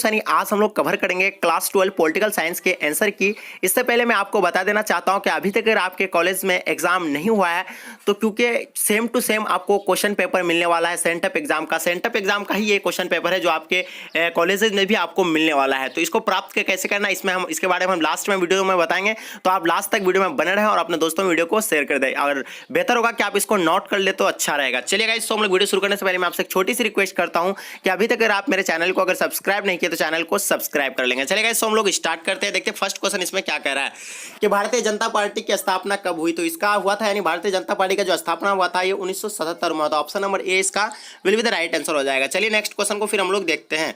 यानी आज हम लोग कवर करेंगे क्लास 12 पॉलिटिकल साइंस के आंसर की। इससे पहले मैं आपको बता देना चाहता हूं कि अभी तक अगर आपके कॉलेज में एग्जाम नहीं हुआ है तो क्योंकि सेम टू सेम आपको क्वेश्चन पेपर मिलने वाला है सेंटअप एग्जाम का ही ये क्वेश्चन पेपर है जो आपके कॉलेजेस में भी आपको मिलने वाला है। तो इसको प्राप्त कैसे करना इसमें हम इसके बारे में हम लास्ट में वीडियो में बताएंगे, तो आप लास्ट तक वीडियो में बने रहें और अपने दोस्तों में वीडियो को शेयर कर दें और बेहतर होगा कि आप इसको नोट कर ले तो अच्छा रहेगा। चलिए गाइस, तो हम लोग वीडियो शुरू करने से पहले मैं आपसे एक छोटी सी रिक्वेस्ट करता हूं कि अभी तक अगर आप मेरे चैनल को अगर सब्सक्राइब नहीं किया तो चैनल को सब्सक्राइब कर लेंगे। चलिए गाइस, तो हम लोग स्टार्ट करते हैं। देखते हैं फर्स्ट क्वेश्चन इसमें क्या कह रहा है कि भारतीय जनता पार्टी की स्थापना कब हुई। तो इसका हुआ था यानी भारतीय जनता पार्टी का जो स्थापना हुआ था ये 1977 में हुआ था। ऑप्शन नंबर ए इसका will be the right answer हो जाएगा। चलिए नेक्स्ट क्वेश्चन को फिर हम लोग देखते हैं।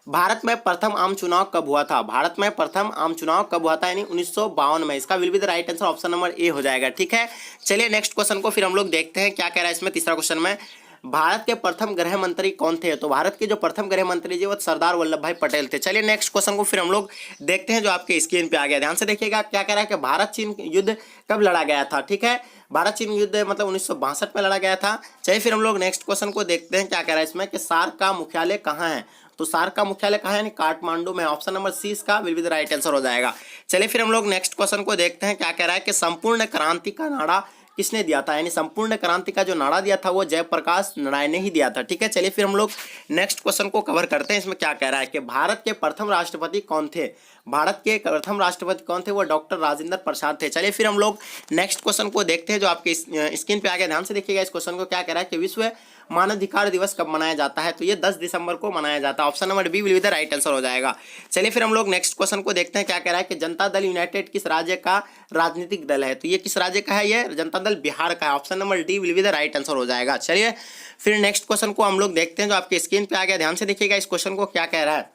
भारत में प्रथम आम चुनाव कब हुआ था। भारत में प्रथम आम चुनाव कब हुआ था यानी 1952 में। इसका will be the right answer option number A हो जाएगा। ठीक है, चलिए नेक्स्ट क्वेश्चन को फिर हम लोग देखते हैं क्या कह रहा है इसमें। तीसरा क्वेश्चन में भारत के प्रथम गृह मंत्री कौन थे। तो भारत के जो प्रथम गृह मंत्री जी वो सरदार वल्लभ भाई पटेल थे। चलिए नेक्स्ट क्वेश्चन को फिर हम लोग देखते हैं जो आपके स्क्रीन पे आ गया। ध्यान से देखिएगा क्या कह रहा है कि भारत चीन युद्ध कब लड़ा गया था। ठीक है, भारत चीन युद्ध मतलब 1962 में लड़ा गया था। चलिए फिर हम लोग नेक्स्ट क्वेश्चन को देखते हैं क्या कह रहा है इसमें कि सार्क का मुख्यालय कहाँ है। तो सार्क का मुख्यालय कहाँ है यानी काठमांडू में। ऑप्शन नंबर सी इसका will be the right answer हो जाएगा। चलिए फिर हम लोग नेक्स्ट क्वेश्चन को देखते हैं क्या कह रहा है कि संपूर्ण क्रांति का नारा किसने दिया था यानी संपूर्ण क्रांति का जो नारा दिया था वो जयप्रकाश नारायण ने ही दिया था। ठीक है, चलिए फिर हम लोग नेक्स्ट क्वेश्चन को कवर करते हैं। इसमें क्या कह रहा है कि भारत के प्रथम राष्ट्रपति कौन थे। भारत के प्रथम राष्ट्रपति कौन थे, वो डॉक्टर राजेंद्र प्रसाद थे। चलिए फिर हम लोग नेक्स्ट क्वेश्चन को देखते हैं जो आपके स्क्रीन पे आ गया। ध्यान से देखिएगा इस क्वेश्चन को। क्या कह रहा है कि विश्व मानवाधिकार दिवस कब मनाया जाता है। तो ये 10 दिसंबर को मनाया जाता है। Option number B will be the right answer हो जाएगा। चलिए फिर हम लोग नेक्स्ट क्वेश्चन को देखते हैं क्या कह रहा है कि जनता दल यूनाइटेड किस राज्य का राजनीतिक दल है। तो ये किस राज्य का है, ये जनता दल बिहार का है। Option number D will be the right answer हो जाएगा। चलिए फिर नेक्स्ट क्वेश्चन को हम लोग देखते हैं जो आपके स्क्रीन पे आ गया। ध्यान से देखिएगा इस क्वेश्चन को। क्या कह रहा है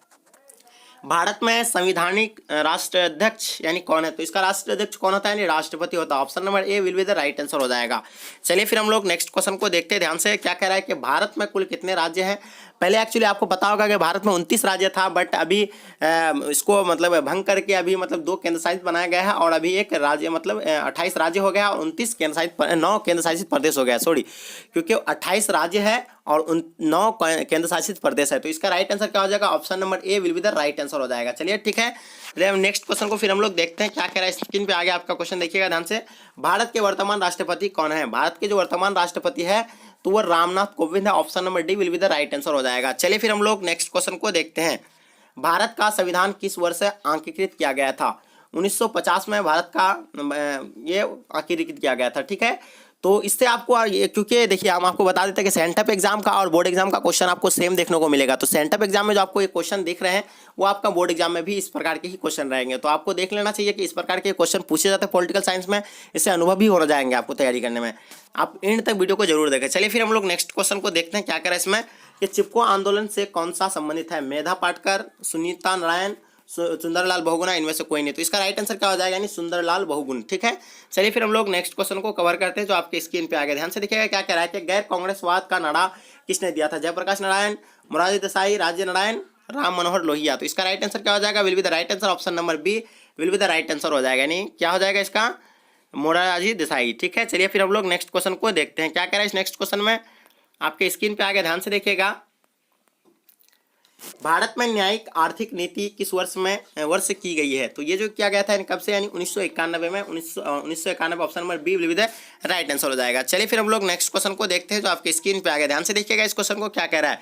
भारत में संविधानिक राष्ट्राध्यक्ष यानी कौन है। तो इसका राष्ट्राध्यक्ष कौन होता है यानी राष्ट्रपति होता है। Option number A will be the right answer हो जाएगा। चलिए फिर हम लोग नेक्स्ट क्वेश्चन को देखते हैं। ध्यान से क्या कह रहा है कि भारत में कुल कितने राज्य हैं। पहले एक्चुअली आपको पता होगा कि भारत में 29 राज्य था, बट अभी इसको मतलब भंग करके अभी मतलब 2 केंद्र शासित बनाया गया है और अभी एक राज्य मतलब 28 राज्य हो गया और 9 केंद्र शासित प्रदेश हो गया। सॉरी, क्योंकि 28 राज्य है और 9 केंद्र शासित प्रदेश है। तो इसका राइट आंसर क्या हो जाएगा, option number A will be the right answer हो जाएगा। चलिए ठीक है, नेक्स्ट क्वेश्चन को फिर हम लोग देखते हैं क्या कह रहा है। स्क्रीन पे आ गया आपका क्वेश्चन, देखिएगा ध्यान से। भारत के वर्तमान राष्ट्रपति कौन है। भारत के जो वर्तमान राष्ट्रपति है तो वो रामनाथ कोविंद है। Option number D will be the right answer हो जाएगा। चलिए फिर हम लोग नेक्स्ट क्वेश्चन को देखते हैं। भारत का संविधान किस वर्ष से अंकीकृत किया गया था। 1950 में भारत का ये अंकीकृत किया गया था। ठीक है, तो इससे आपको क्योंकि देखिए हम आपको बता देते हैं कि सेंटअप एग्जाम का और बोर्ड एग्जाम का क्वेश्चन आपको सेम देखने को मिलेगा। तो सेंटअप एग्जाम में जो आपको ये क्वेश्चन दिख रहे हैं वो आपका बोर्ड एग्जाम में भी इस प्रकार के ही क्वेश्चन रहेंगे। तो आपको देख लेना चाहिए कि इस प्रकार के क्वेश्चन पूछे जाते हैं पॉलिटिकल साइंस में, इससे अनुभव भी हो जाएंगे आपको तैयारी करने में। आप एंड तक वीडियो को जरूर देखें। चलिए फिर हम लोग नेक्स्ट क्वेश्चन को देखते हैं क्या करें इसमें कि चिपको आंदोलन से कौन सा संबंधित है। मेधा पाटकर, सुनीता नारायण, सुंदरलाल बहुगुणा, इनमें से कोई नहीं। तो इसका राइट आंसर क्या हो जाएगा यानी सुंदरलाल बहुगुण। ठीक है, चलिए फिर हम लोग नेक्स्ट क्वेश्चन को कवर करते हैं जो आपके स्क्रीन पे आ गया। ध्यान से देखिएगा क्या कह रहा है कि गैर कांग्रेसवाद का नारा किसने दिया था। जयप्रकाश नारायण, मोरारजी देसाई, राज्य नारायण, राम मनोहर लोहिया। तो इसका राइट आंसर क्या हो जाएगा, will be the right answer. Option number B will be the right answer हो जाएगा यानी क्या हो जाएगा इसका, मोरारजी देसाई। ठीक है, चलिए फिर हम लोग नेक्स्ट क्वेश्चन को देखते हैं क्या कह रहा है इस नेक्स्ट क्वेश्चन में। आपके स्क्रीन पे आ गया, ध्यान से देखिएगा। भारत में न्यायिक आर्थिक नीति किस वर्ष से की गई है। तो ये जो किया गया था कब से यानी 1991 में। 1991 option number B will be the right answer हो जाएगा। चलिए फिर हम लोग नेक्स्ट क्वेश्चन को देखते हैं जो आपके स्क्रीन पे आ गया। ध्यान से देखिएगा इस क्वेश्चन को। क्या कह रहा है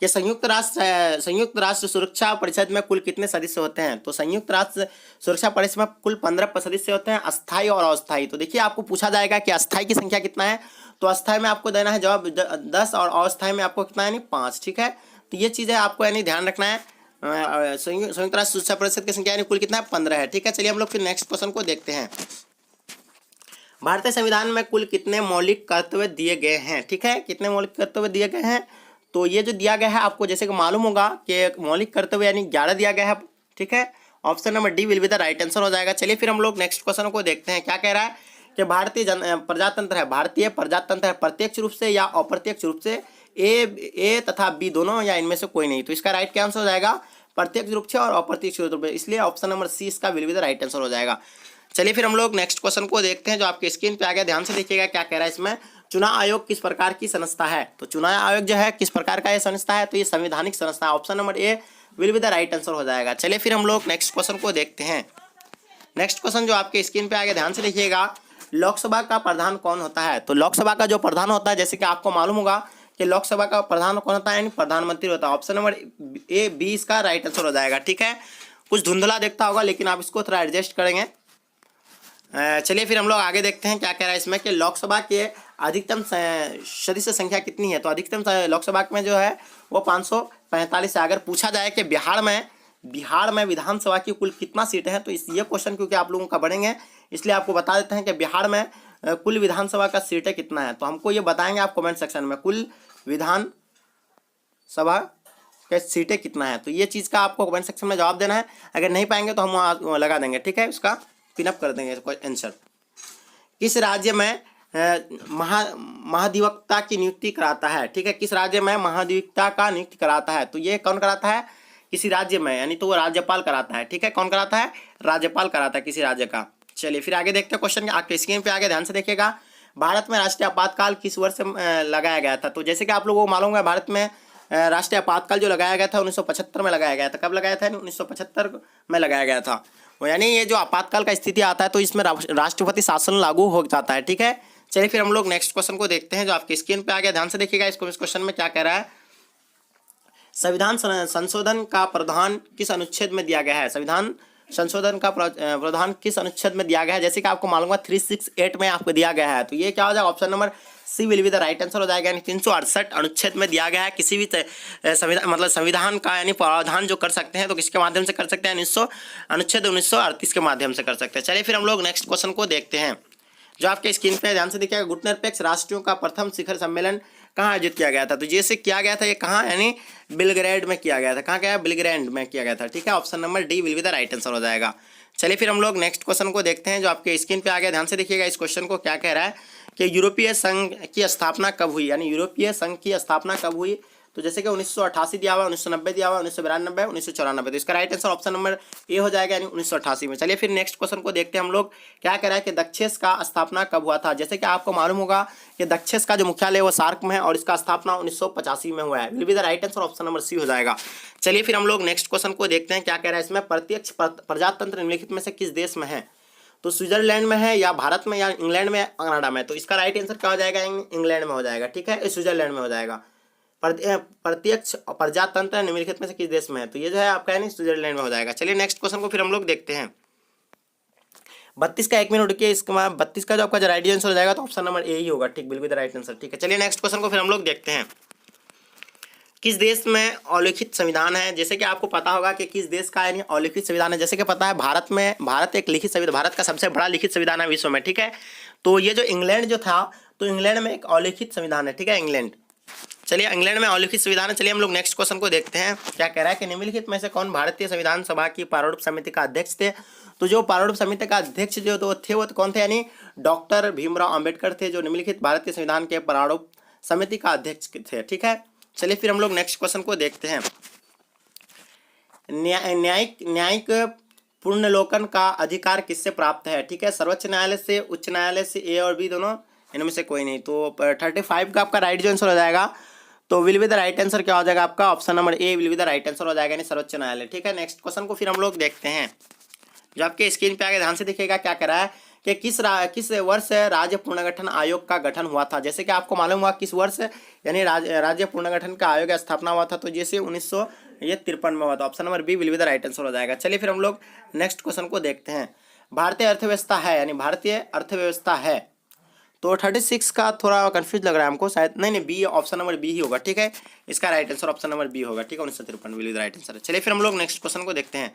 कि संयुक्त राष्ट्र सुरक्षा परिषद में कुल कितने सदस्य होते हैं। तो संयुक्त राष्ट्र सुरक्षा परिषद में कुल 15 सदस्य होते हैं, अस्थायी और अस्थायी। तो देखिए आपको पूछा जाएगा कि अस्थायी की संख्या कितना है। तो अस्थायी में आपको देना है जवाब 10 और अस्थायी में आपको कितना यानी 5। ठीक है, तो ये चीज़ें आपको यानी ध्यान रखना है। संयुक्त राष्ट्र सुरक्षा परिषद की संख्या यानी कुल कितना है 15 है। ठीक है, चलिए हम लोग फिर नेक्स्ट क्वेश्चन को देखते हैं। भारतीय संविधान में कुल कितने मौलिक कर्तव्य दिए गए हैं। ठीक है, कितने मौलिक कर्तव्य दिए गए हैं। तो ये जो दिया गया है आपको जैसे कि मालूम होगा कि मौलिक कर्तव्य यानी 11 दिया गया है। ठीक है, option number D will be the right answer हो जाएगा। चलिए फिर हम लोग नेक्स्ट क्वेश्चन को देखते हैं क्या कह रहा है कि भारतीय प्रजातंत्र है। भारतीय प्रजातंत्र है प्रत्यक्ष रूप से या अप्रत्यक्ष रूप से, ए तथा बी दोनों या इनमें से कोई नहीं। तो इसका राइट क्या आंसर हो जाएगा, प्रत्यक्ष रूप से और अप्रत्यक्ष रूप से, इसलिए ऑप्शन नंबर सी इसका will be the right answer हो जाएगा। चलिए फिर हम लोग नेक्स्ट क्वेश्चन को देखते हैं जो आपके स्क्रीन पे आ गया। ध्यान से देखिएगा क्या कह रहा है इसमें। चुनाव आयोग किस प्रकार की संस्था है। तो चुनाव आयोग जो है किस प्रकार का ये संस्था है। तो ये संवैधानिक संस्था है। Option number A will be the right answer हो जाएगा। चलिए फिर हम लोग नेक्स्ट क्वेश्चन को देखते हैं। नेक्स्ट क्वेश्चन जो आपके स्क्रीन पे आगे ध्यान से देखिएगा, लोकसभा का प्रधान कौन होता है? तो लोकसभा का जो प्रधान होता है, जैसे कि आपको मालूम होगा कि लोकसभा का प्रधान कौन होता है, यानी प्रधानमंत्री होता है। ऑप्शन नंबर ए बी इसका राइट आंसर हो जाएगा। ठीक है, कुछ धुंधला देखता होगा लेकिन आप इसको थोड़ा एडजस्ट करेंगे। चलिए फिर हम लोग आगे देखते हैं क्या कह रहा है इसमें कि लोकसभा के अधिकतम सदस्य संख्या कितनी है। तो अधिकतम लोकसभा में जो है वो 545 है। अगर पूछा जाए कि बिहार में विधानसभा की कुल कितना सीटें हैं, तो ये क्वेश्चन क्योंकि आप लोगों का बढ़ेंगे इसलिए आपको बता देते हैं कि बिहार में कुल विधानसभा का सीटें कितना है। तो हमको ये बताएंगे आप कमेंट सेक्शन में, कुल विधानसभा के सीटें कितना है। तो ये चीज़ का आपको कमेंट सेक्शन में जवाब देना है। अगर नहीं पाएंगे तो हम लगा देंगे। ठीक है, उसका पिनअप कर देंगे आंसर। किस राज्य में महाधिवक्ता की नियुक्ति कराता है? ठीक है, किस राज्य में महाधिवक्ता का नियुक्ति कराता है? तो ये कौन कराता है? किसी राज्य में, यानी तो वो राज्यपाल कराता है। ठीक है, कौन कराता है? राज्यपाल कराता है किसी राज्य का। चलिए फिर आगे देखते हैं क्वेश्चन। आपके स्क्रीन पे आगे ध्यान से देखिएगा, भारत में राष्ट्रीय आपातकाल किस वर्ष लगाया गया था? तो जैसे कि आप लोगों को मालूम है, भारत में राष्ट्रीय आपातकाल जो लगाया गया था 1975 में लगाया गया था। कब लगाया था? 1975 में लगाया गया था। यानी ये जो आपातकाल का स्थिति आता है तो इसमें राष्ट्रपति शासन लागू हो जाता है। ठीक है, चलिए फिर हम लोग नेक्स्ट क्वेश्चन को देखते हैं जो आपकी स्क्रीन पे आ गया। ध्यान से देखिएगा इस क्वेश्चन में क्या कह रहा है। संविधान संशोधन का प्रावधान किस अनुच्छेद में दिया गया है? संविधान संशोधन का प्रावधान किस अनुच्छेद में दिया गया है? जैसे कि आपको मालूम है 368 में आपको दिया गया है। तो ये क्या हो जाएगा? Option number C will be the right answer हो जाएगा। यानी 368 अनुच्छेद में दिया गया है। किसी भी संविधान मतलब संविधान का यानी प्रावधान जो कर सकते हैं तो किसके माध्यम से कर सकते हैं? अनुच्छेद 1938 के माध्यम से कर सकते हैं। चलिए फिर हम लोग नेक्स्ट क्वेश्चन को देखते हैं जो आपके स्क्रीन पे ध्यान से देखिएगा। गुटनिरपेक्ष राष्ट्रों का प्रथम शिखर सम्मेलन कहाँ आयोजित किया गया था? तो जैसे किया गया था ये कहाँ, यानी बेलग्रेड में किया गया था। कहाँ क्या? बेलग्रेड में किया गया था। ठीक है, option number D will be the right answer हो जाएगा। चलिए फिर हम लोग नेक्स्ट क्वेश्चन को देखते हैं जो आपके स्क्रीन पे आ गया। ध्यान से देखिएगा इस क्वेश्चन को क्या कह रहा है कि यूरोपीय संघ की स्थापना कब हुई? यानी यूरोपीय संघ की स्थापना कब हुई? तो जैसे कि 1988 दिया हुआ, 1990 दिया हुआ, 1992, 1994। तो इसका right answer option number A हो जाएगा, यानी 1988 में। चलिए फिर नेक्स्ट क्वेश्चन को देखते हैं हम लोग क्या कह रहा है कि दक्षेस का स्थापना कब हुआ था? जैसे कि आपको मालूम होगा कि दक्षेस का जो मुख्यालय वो सार्क में है और इसका स्थापना 1985 में हुआ है। Will be the right answer option number C हो जाएगा। चलिए फिर हम लोग नेक्स्ट क्वेश्चन को देखते हैं क्या कह रहा है इसमें। प्रत्यक्ष प्रजातंत्र निम्नलिखित में से किस देश में है? तो स्विट्जरलैंड में है या भारत में या इंग्लैंड में, कनाडा में? तो इसका राइट आंसर क्या हो जाएगा? इंग्लैंड में हो जाएगा। ठीक है, स्विट्जरलैंड में हो जाएगा। प्रत्यक्ष प्रजातंत्र निम्नलिखित में से किस देश में है? तो ये जो है आपका यानी स्विट्जरलैंड में हो जाएगा। चलिए नेक्स्ट क्वेश्चन को फिर हम लोग देखते हैं। 32 का 1 मिनट रुकिए, इसके बाद 32 का जो आपका राइट आंसर हो जाएगा तो ऑप्शन नंबर ए ही होगा। ठीक, बिल्कुल द राइट आंसर। ठीक है, चलिए नेक्स्ट क्वेश्चन को फिर हम लोग देखते हैं। किस देश में अलिखित संविधान है? जैसे कि आपको पता होगा कि किस देश का यानी अलिखित संविधान है। जैसे कि पता है भारत एक लिखित संविधान, भारत का सबसे बड़ा लिखित संविधान है विश्व में। ठीक है, तो ये जो इंग्लैंड जो था तो इंग्लैंड में एक अलिखित संविधान है। ठीक है, इंग्लैंड। चलिए इंग्लैंड में अलिखित संविधान है। चलिए हम लोग नेक्स्ट क्वेश्चन को देखते हैं क्या कह रहा है कि निम्नलिखित में से कौन भारतीय संविधान सभा की प्रारूप समिति का अध्यक्ष थे? तो जो प्रारूप समिति का अध्यक्ष जो थे वो कौन थे? यानी डॉक्टर भीमराव अंबेडकर थे, जो निम्नलिखित भारतीय संविधान के प्रारूप समिति का अध्यक्ष थे। ठीक है, चलिए फिर हम लोग नेक्स्ट क्वेश्चन को देखते हैं। न्यायिक पुनर्विलोकन का अधिकार किससे प्राप्त है? ठीक है, सर्वोच्च न्यायालय से, उच्च न्यायालय से, ए और बी दोनों, इनमें से कोई नहीं। तो 35 का आपका राइट जो आंसर हो जाएगा तो will be the right answer क्या हो जाएगा आपका? Option number A will be the right answer हो जाएगा, यानी सर्वोच्च न्यायालय। ठीक है, नेक्स्ट क्वेश्चन को फिर हम लोग देखते हैं जो आपके स्क्रीन पे आगे ध्यान से देखिएगा क्या कह रहा है कि किस वर्ष राज्य पुनर्गठन आयोग का गठन हुआ था? जैसे कि आपको मालूम हुआ किस वर्ष यानी राज्य पुनर्गठन का आयोग का स्थापना हुआ था, तो जैसे 1953 में हुआ था। Option number B will be the right answer हो जाएगा। चलिए फिर हम लोग नेक्स्ट क्वेश्चन को देखते हैं। भारतीय अर्थव्यवस्था है, यानी भारतीय अर्थव्यवस्था है, तो 36 का थोड़ा कंफ्यूज लग रहा है हमको, शायद नहीं बी, ऑप्शन नंबर बी ही होगा। ठीक है, इसका right answer option number B होगा। ठीक है, 1953 will be the right answer. चलिए फिर हम लोग नेक्स्ट क्वेश्चन को देखते हैं।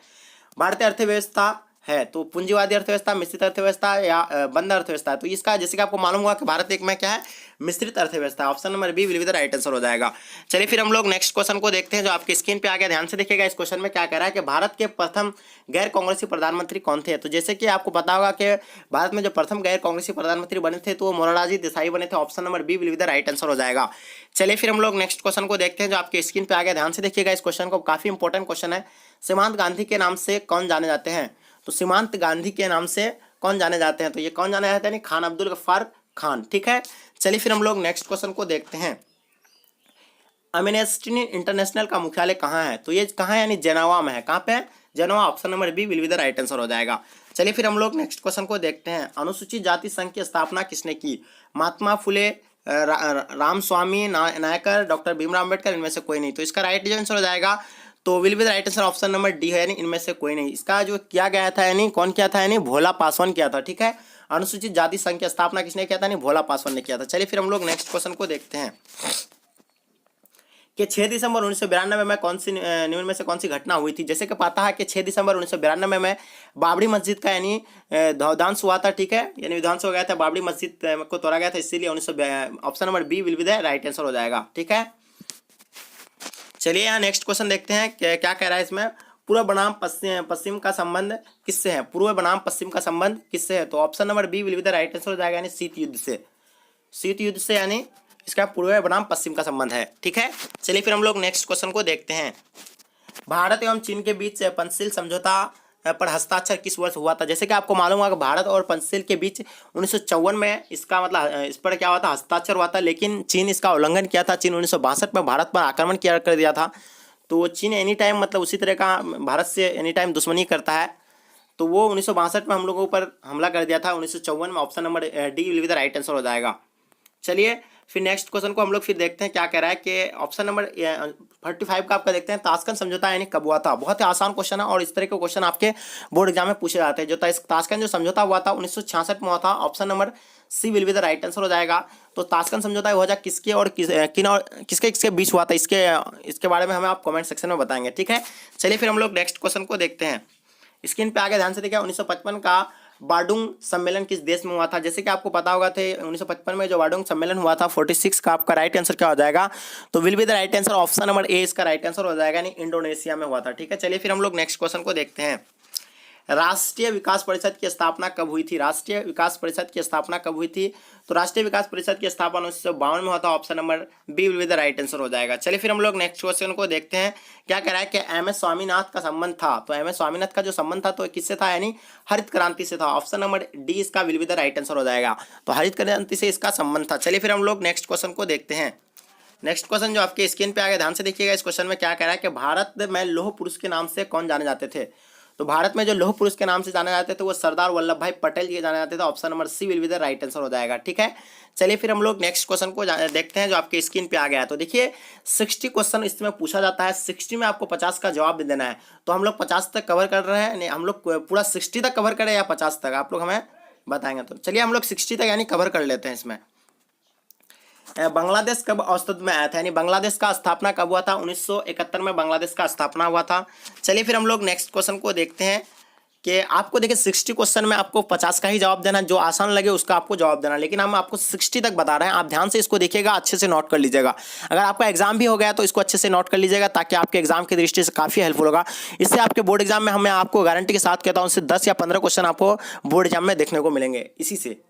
भारतीय अर्थव्यवस्था है तो पूंजीवादी अर्थव्यवस्था, मिश्रित अर्थव्यवस्था या बंद अर्थव्यवस्था है? तो इसका जैसे कि आपको मालूम हुआ कि भारत एक में क्या है? मिश्रित अर्थव्यवस्था। Option number B will be the right answer हो जाएगा। चलिए फिर हम लोग नेक्स्ट क्वेश्चन को देखते हैं जो आपकी स्क्रीन पे आ गया। ध्यान से देखिएगा इस क्वेश्चन में क्या कह रहा है कि भारत के प्रथम गैर कांग्रेसी प्रधानमंत्री कौन थे? तो जैसे कि आपको पता होगा कि भारत में जो प्रथम गैर कांग्रेसी प्रधानमंत्री बने थे तो वो मोरारजी देसाई बने थे। Option number B will be the right answer हो जाएगा। चलिए फिर हम लोग नेक्स्ट क्वेश्चन को देखते हैं जो आपके स्क्रीन पे आ गया। ध्यान से देखिएगा इस क्वेश्चन को, काफी इंपॉर्टेंट क्वेश्चन है। सीमांत गांधी के नाम से कौन जाने जाते हैं? तो सीमांत गांधी के नाम से कौन जाने जाते हैं? तो ये कौन जाने जाते हैं? खान अब्दुल गफ्फार खान। ठीक है, चलिए फिर हम लोग नेक्स्ट क्वेश्चन को देखते हैं। एमनेस्टी इंटरनेशनल का मुख्यालय कहाँ है? तो ये कहाँ है? यानी जेनेवा में है। कहाँ पे है? Geneva. Option number B will be the right answer हो जाएगा। चलिए फिर हम लोग नेक्स्ट क्वेश्चन को देखते हैं। अनुसूचित जाति संघ की स्थापना किसने की? महात्मा फुले, रामस्वामी नायकर, डॉक्टर भीमराव अम्बेडकर, इनमें से कोई नहीं। तो इसका राइट आंसर हो जाएगा तो will be the right answer option number D है, यानी इनमें से कोई नहीं। इसका जो किया गया था, यानी कौन किया था? यानी भोला पासवान किया था। ठीक है, अनुसूचित जाति संघ की स्थापना किसने किया था? यानी भोला पासवान ने किया था। चलिए फिर हम लोग नेक्स्ट क्वेश्चन को देखते हैं कि 6 दिसंबर 1992 में कौन सी निम्न में से कौन सी घटना हुई थी? जैसे कि पता है कि 6 दिसंबर 1992 में बाबरी मस्जिद का यानी ध्वंस हुआ था। ठीक है, यानी विध्वंस हो गया था, बाबरी मस्जिद को तोड़ा गया था, इसीलिए 19 option number B will be the right answer हो जाएगा। ठीक है, चलिए यहाँ नेक्स्ट क्वेश्चन देखते हैं क्या कह रहा है इसमें। पूर्व बनाम पश्चिम का संबंध किससे है? पूर्व बनाम पश्चिम का संबंध किससे है? तो option number B will be the right answer हो जाएगा, यानी शीत युद्ध से। शीत युद्ध से, यानी इसका पूर्व बनाम पश्चिम का संबंध है। ठीक है, चलिए फिर हम लोग नेक्स्ट क्वेश्चन को देखते हैं। भारत एवं चीन के बीच पंचशील समझौता पर हस्ताक्षर किस वर्ष हुआ था? जैसे कि आपको मालूम होगा कि भारत और पंचशील के बीच 1954 में इसका मतलब इस पर क्या हुआ था? हस्ताक्षर हुआ था, लेकिन चीन इसका उल्लंघन किया था। चीन 1962 में भारत पर आक्रमण किया कर दिया था। तो चीन एनी टाइम मतलब उसी तरह का भारत से एनी टाइम दुश्मनी करता है। तो वो 1962 में हम लोगों पर हमला कर दिया था, 1954 में। Option number D will be the right answer हो जाएगा। चलिए फिर नेक्स्ट क्वेश्चन को हम लोग फिर देखते हैं क्या कह रहा है कि ऑप्शन नंबर 45 का आपका देखते हैं। ताशकंद समझौता यानी कब हुआ था? बहुत ही आसान क्वेश्चन है और इस तरह के क्वेश्चन आपके बोर्ड एग्जाम में पूछे जाते हैं। जो ताशकंद जो समझौता हुआ था 1966 में हुआ था। Option number C will be the right answer हो जाएगा। तो ताशकंद समझौता 2000 किसके और किसके बीच हुआ था? इसके बारे में हमें आप कमेंट सेक्शन में बताएंगे। ठीक है, चलिए फिर हम लोग नेक्स्ट क्वेश्चन को देखते हैं। स्क्रीन पे आगे ध्यान से देखिए। 1955 का बार्डुंग सम्मेलन किस देश में हुआ था? जैसे कि आपको पता होगा थे 1955 में जो बार्डुंग सम्मेलन हुआ था, 46 का आपका राइट आंसर क्या हो जाएगा? तो will be the right answer option number A इसका राइट आंसर हो जाएगा, यानी इंडोनेशिया में हुआ था। ठीक है, चलिए फिर हम लोग नेक्स्ट क्वेश्चन को देखते हैं। राष्ट्रीय विकास परिषद की स्थापना कब हुई थी? राष्ट्रीय विकास परिषद की स्थापना कब हुई थी? तो राष्ट्रीय विकास परिषद की स्थापना 1952 में हुआ था। Option number B will be the right answer हो जाएगा। चलिए फिर हम लोग नेक्स्ट क्वेश्चन को देखते हैं क्या कह रहा है कि एम एस स्वामीनाथ का संबंध था। तो एम एस स्वामीनाथ का जो संबंध था तो किससे था? यानी हरित क्रांति से था। ऑप्शन नंबर डी इसका will be the right answer हो जाएगा। तो हरित क्रांति से इसका संबंध था। चलिए फिर हम लोग नेक्स्ट क्वेश्चन को देखते हैं। नेक्स्ट क्वेश्चन जो आपके स्क्रीन पे आ गया, ध्यान से देखिएगा। इस क्वेश्चन में क्या कह रहा है कि भारत में लौह पुरुष के नाम से कौन जाने जाते थे? तो भारत में जो लौह पुरुष के नाम से जाने जाते थे वो सरदार वल्लभ भाई पटेल जी जाने जाते थे। Option number C will be the right answer हो जाएगा। ठीक है, चलिए फिर हम लोग नेक्स्ट क्वेश्चन को देखते हैं जो आपके स्क्रीन पे आ गया है। तो देखिए 60 क्वेश्चन इसमें पूछा जाता है। 60 में आपको 50 का जवाब देना है। तो हम लोग 50 तक कवर कर रहे हैं, नहीं हम लोग पूरा 60 तक कवर करें या 50 तक, आप लोग हमें बताएंगे। तो चलिए हम लोग 60 तक यानी कवर कर लेते हैं। इसमें बांग्लादेश कब अस्तित्व में आया था? यानी बांग्लादेश का स्थापना कब हुआ था? 1971 में बांग्लादेश का स्थापना हुआ था। चलिए फिर हम लोग नेक्स्ट क्वेश्चन को देखते हैं कि आपको देखिए 60 क्वेश्चन में आपको 50 का ही जवाब देना, जो आसान लगे उसका आपको जवाब देना, लेकिन हम आपको 60 तक बता रहे हैं। आप ध्यान से इसको देखिएगा, अच्छे से नोट कर लीजिएगा। अगर आपका एग्जाम भी हो गया तो इसको अच्छे से नोट कर लीजिएगा, ताकि आपके एग्जाम की दृष्टि से काफ़ी हेल्पफुल होगा। इससे आपके बोर्ड एग्जाम में मैं आपको गारंटी के साथ कहता हूँ इससे 10 या 15 क्वेश्चन आपको बोर्ड एग्जाम में देखने को मिलेंगे इसी से।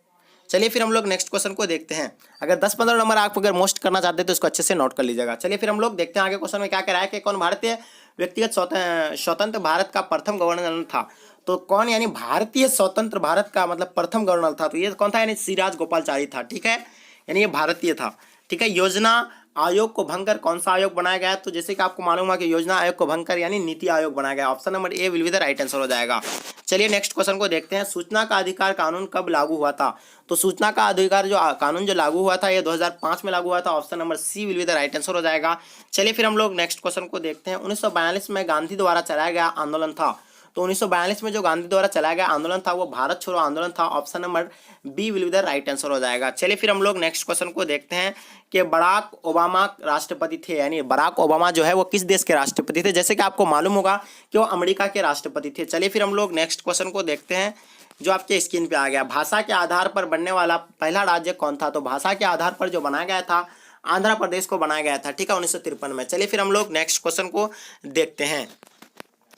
चलिए फिर हम लोग नेक्स्ट क्वेश्चन को देखते हैं। अगर 10-15 नंबर आप अगर मोस्ट करना चाहते हैं तो इसको अच्छे से नोट कर लीजिएगा। चलिए फिर हम लोग देखते हैं आगे क्वेश्चन में क्या कह रहा है कि कौन भारतीय व्यक्तिगत स्वतंत्र भारत का प्रथम गवर्नर था? तो कौन यानी भारतीय स्वतंत्र भारत का मतलब प्रथम गवर्नर था? तो ये कौन था? यानी श्री राजगोपालाचारी था। ठीक है, यानी ये भारतीय था। ठीक है, योजना आयोग को भंग कर कौन सा आयोग बनाया गया? तो जैसे कि आपको मालूम है कि योजना आयोग को भंग कर यानी नीति आयोग बनाया गया। Option number A will be the right answer हो जाएगा। चलिए नेक्स्ट क्वेश्चन को देखते हैं। सूचना का अधिकार कानून कब लागू हुआ था? तो सूचना का अधिकार जो कानून जो लागू हुआ था ये 2005 में लागू हुआ था। Option number C will be the right answer हो जाएगा। चलिए फिर हम लोग नेक्स्ट क्वेश्चन को देखते हैं। 1942 में गांधी द्वारा चलाया गया आंदोलन था। तो 1942 में जो गांधी द्वारा चलाया गया आंदोलन था वो भारत छोड़ो आंदोलन था। Option number B will be the right answer हो जाएगा। चलिए फिर हम लोग नेक्स्ट क्वेश्चन को देखते हैं कि बराक ओबामा राष्ट्रपति थे, यानी बराक ओबामा जो है वो किस देश के राष्ट्रपति थे? जैसे कि आपको मालूम होगा कि वो अमेरिका के राष्ट्रपति थे। चलिए फिर हम लोग नेक्स्ट क्वेश्चन को देखते हैं जो आपके स्क्रीन पे आ गया। भाषा के आधार पर बनने वाला पहला राज्य कौन था? तो भाषा के आधार पर जो बनाया गया था आंध्र प्रदेश को बनाया गया था। ठीक है, 1953 में। चलिए फिर हम लोग नेक्स्ट क्वेश्चन को देखते हैं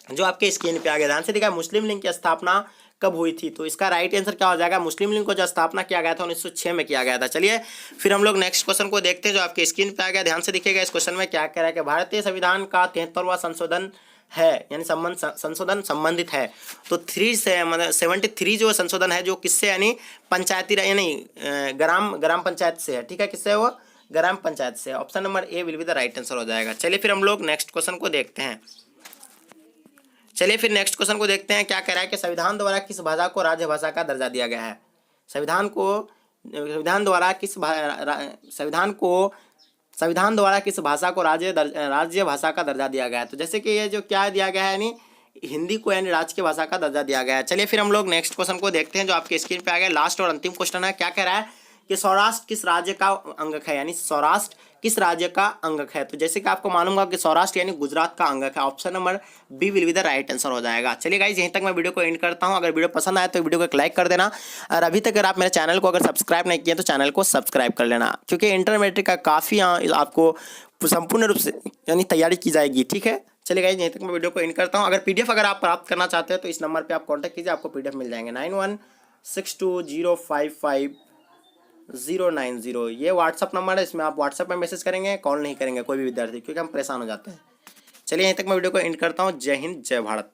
जो आपके स्क्रीन पे आ गया। ध्यान से देखा, मुस्लिम लीग की स्थापना कब हुई थी? तो इसका राइट आंसर क्या हो जाएगा? मुस्लिम लीग को जो स्थापना किया गया था 1906 में किया गया था। चलिए फिर हम लोग नेक्स्ट क्वेश्चन को देखते हैं जो आपके स्क्रीन पे आ गया। ध्यान से देखिएगा, इस क्वेश्चन में क्या कह रहा है कि भारतीय संविधान का 73वां संशोधन है, यानी संशोधन संबंधित है। तो 3 से मतलब 73 जो संशोधन है जो किससे यानी पंचायती यानी ग्राम पंचायत से है। ठीक है, किससे? वो ग्राम पंचायत से। Option number A will be the right answer हो जाएगा। चलिए फिर हम लोग नेक्स्ट क्वेश्चन को देखते हैं। क्या कह रहा है कि संविधान द्वारा किस भाषा को राजभाषा का दर्जा दिया गया है। संविधान द्वारा किस भाषा को राज्य भाषा का दर्जा दिया गया है। तो जैसे कि ये जो क्या दिया गया है, यानी हिंदी को यानी राजकीय भाषा का दर्जा दिया गया है। चलिए फिर हम लोग नेक्स्ट क्वेश्चन को देखते हैं जो आपके स्क्रीन पे आ गया। लास्ट और अंतिम क्वेश्चन है। क्या कह रहा है कि सौराष्ट्र किस राज्य का अंगक है, यानी सौराष्ट्र किस राज्य का अंगक है। तो जैसे कि आपको मालूम होगा कि सौराष्ट्र यानी गुजरात का अंगक है। Option number B will be the right answer हो जाएगा। चलिए गाइस, यहीं तक मैं वीडियो को एंड करता हूं। अगर वीडियो पसंद आए तो वीडियो को एक लाइक कर देना, और अभी तक अगर आप मेरे चैनल को अगर सब्सक्राइब नहीं किए तो चैनल को सब्सक्राइब कर लेना, क्योंकि इंटरमीडिएट का काफ़ी आपको संपूर्ण रूप से यानी तैयारी की जाएगी। ठीक है, चलिए गाइस, यहीं तक मैं वीडियो को एंड करता हूं। अगर पीडीएफ अगर आप प्राप्त करना चाहते हैं तो इस नंबर पे आप कांटेक्ट कीजिए, आपको पीडीएफ मिल जाएंगे। 9162055090 ये व्हाट्सअप नंबर है, इसमें आप व्हाट्सअप में मैसेज करेंगे, कॉल नहीं करेंगे कोई भी विद्यार्थी, क्योंकि हम परेशान हो जाते हैं। चलिए यहीं तक मैं वीडियो को एंड करता हूँ। जय हिंद, जय भारत।